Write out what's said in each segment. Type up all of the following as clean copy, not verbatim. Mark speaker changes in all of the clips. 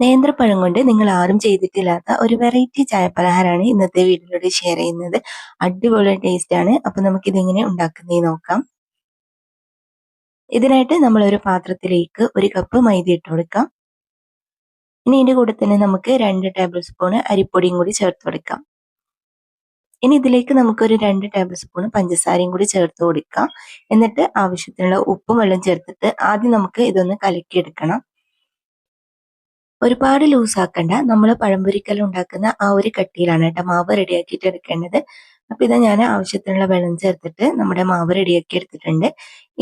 Speaker 1: നേന്ത്രപ്പഴം കൊണ്ട് നിങ്ങൾ ആരും ചെയ്തിട്ടില്ലാത്ത ഒരു വെറൈറ്റി ചായപലഹാരമാണ് ഇന്നത്തെ വീഡിയോയിലൂടെ ഷെയർ ചെയ്യുന്നത്. അടിപൊളി ടേസ്റ്റ് ആണ്. അപ്പൊ നമുക്ക് ഇതെങ്ങനെ ഉണ്ടാക്കുന്നതെന്ന് നോക്കാം. ഇതിനായിട്ട് നമ്മൾ ഒരു പാത്രത്തിലേക്ക് 1 കപ്പ് മൈദ ഇട്ട് കൊടുക്കാം. ഇനി ഇതിന്റെ കൂടെ തന്നെ നമുക്ക് 2 ടേബിൾ സ്പൂൺ അരിപ്പൊടിയും കൂടി ചേർത്ത് കൊടുക്കാം. ഇനി ഇതിലേക്ക് നമുക്കൊരു 2 ടേബിൾ സ്പൂൺ പഞ്ചസാരയും കൂടി ചേർത്ത് കൊടുക്കാം. എന്നിട്ട് ആവശ്യത്തിനുള്ള ഉപ്പും വെള്ളം ചേർത്തിട്ട് ആദ്യം നമുക്ക് ഇതൊന്ന് കലക്കിയെടുക്കണം. ഒരുപാട് ലൂസ് ആക്കണ്ട. നമ്മൾ പഴംപൊരിക്കെല്ലാം ഉണ്ടാക്കുന്ന ആ ഒരു കട്ടിയിലാണ് കേട്ടോ മാവ് റെഡിയാക്കിയിട്ട് എടുക്കേണ്ടത്. അപ്പൊ ഇതാ ഞാൻ ആവശ്യത്തിനുള്ള വെള്ളം ചേർത്തിട്ട് നമ്മുടെ മാവ് റെഡിയാക്കി എടുത്തിട്ടുണ്ട്.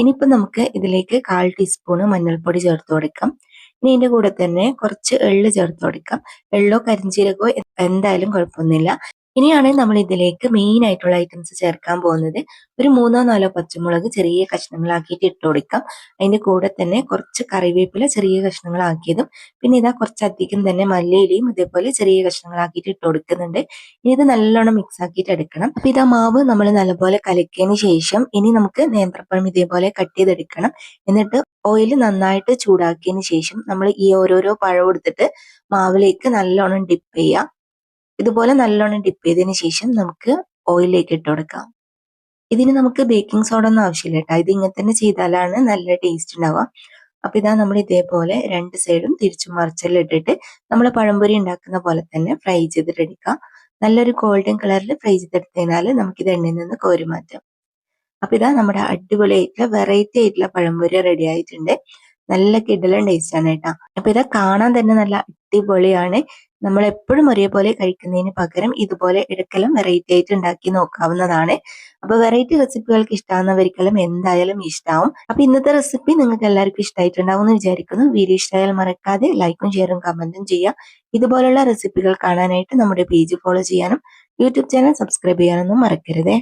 Speaker 1: ഇനിയിപ്പോൾ നമുക്ക് ഇതിലേക്ക് 1/4 ടീസ്പൂൺ മഞ്ഞൾപ്പൊടി ചേർത്ത് കൊടുക്കാം. ഇനി ഇതിന്റെ കൂടെ തന്നെ കുറച്ച് എള്ള് ചേർത്ത് കൊടുക്കാം. എള്ളോ കരിഞ്ജീരകമോ എന്തായാലും കുഴപ്പമൊന്നുമില്ല. ഇനിയാണ് നമ്മൾ ഇതിലേക്ക് മെയിൻ ആയിട്ടുള്ള ഐറ്റംസ് ചേർക്കാൻ പോകുന്നത്. ഒരു 3-4 പച്ചമുളക് ചെറിയ കഷ്ണങ്ങളാക്കിയിട്ട് ഇട്ട് കൊടുക്കാം. അതിന്റെ കൂടെ തന്നെ കുറച്ച് കറിവേപ്പില ചെറിയ കഷ്ണങ്ങളാക്കിയതും, പിന്നെ ഇതാ കുറച്ചധികം തന്നെ മല്ലിയിലയും ഇതേപോലെ ചെറിയ കഷ്ണങ്ങളാക്കിയിട്ട് ഇട്ട് കൊടുക്കുന്നുണ്ട്. ഇനി ഇത് നല്ലോണം മിക്സ് ആക്കിയിട്ട് എടുക്കണം. അപ്പൊ ഇതാ മാവ് നമ്മൾ നല്ലപോലെ കലക്കിയതിന് ശേഷം ഇനി നമുക്ക് നേന്ത്രപ്പഴം ഇതേപോലെ കട്ട് ചെയ്തെടുക്കണം. എന്നിട്ട് ഓയിൽ നന്നായിട്ട് ചൂടാക്കിയതിന് ശേഷം നമ്മൾ ഈ ഓരോരോ പഴം എടുത്തിട്ട് മാവിലേക്ക് നല്ലോണം ഡിപ്പ് ചെയ്യാം. ഇതുപോലെ നല്ലോണം ഡിപ്പ് ചെയ്തതിന് ശേഷം നമുക്ക് ഓയിലിലേക്ക് ഇട്ട് കൊടുക്കാം. ഇതിന് നമുക്ക് ബേക്കിംഗ് സോഡ ഒന്നും ആവശ്യമില്ല കേട്ടോ. ഇത് ഇങ്ങനെ തന്നെ ചെയ്താലാണ് നല്ല ടേസ്റ്റ് ഉണ്ടാവുക. അപ്പൊ ഇതാ നമ്മൾ ഇതേപോലെ 2 സൈഡും തിരിച്ചും മറിച്ചെല്ലാം ഇട്ടിട്ട് നമ്മൾ പഴംപൊരി ഉണ്ടാക്കുന്ന പോലെ തന്നെ ഫ്രൈ ചെയ്തിട്ട് എടുക്കാം. നല്ലൊരു ഗോൾഡൻ കളറിൽ ഫ്രൈ ചെയ്തെടുത്തതിനാൽ നമുക്കിത് എണ്ണയിൽ നിന്ന് കോരി മാറ്റാം. അപ്പൊ ഇതാ നമ്മുടെ അടിപൊളിയായിട്ടുള്ള വെറൈറ്റി ആയിട്ടുള്ള പഴംപൊരി റെഡി ആയിട്ടുണ്ട്. നല്ല കിടിലൻ ടേസ്റ്റ് ആണ് കേട്ടോ. അപ്പൊ ഇതാ കാണാൻ തന്നെ നല്ല അടിപൊളിയാണ്. നമ്മൾ എപ്പോഴും ഒരേപോലെ കഴിക്കുന്നതിന് പകരം ഇതുപോലെ ഇടയ്ക്കെല്ലാം വെറൈറ്റി ആയിട്ട് ഉണ്ടാക്കി നോക്കാവുന്നതാണ്. അപ്പൊ വെറൈറ്റി റെസിപ്പികൾക്ക് ഇഷ്ടമാകുന്നവർക്കെല്ലാം എന്തായാലും ഇഷ്ടമാവും. അപ്പൊ ഇന്നത്തെ റെസിപ്പി നിങ്ങൾക്ക് എല്ലാവർക്കും ഇഷ്ടമായിട്ടുണ്ടാവും എന്ന് വിചാരിക്കുന്നു. വീഡിയോ ഇഷ്ടമായാൽ മറക്കാതെ ലൈക്കും ഷെയറും കമന്റും ചെയ്യാം. ഇതുപോലുള്ള റെസിപ്പികൾ കാണാനായിട്ട് നമ്മുടെ പേജ് ഫോളോ ചെയ്യാനും യൂട്യൂബ് ചാനൽ സബ്സ്ക്രൈബ് ചെയ്യാനൊന്നും മറക്കരുതേ.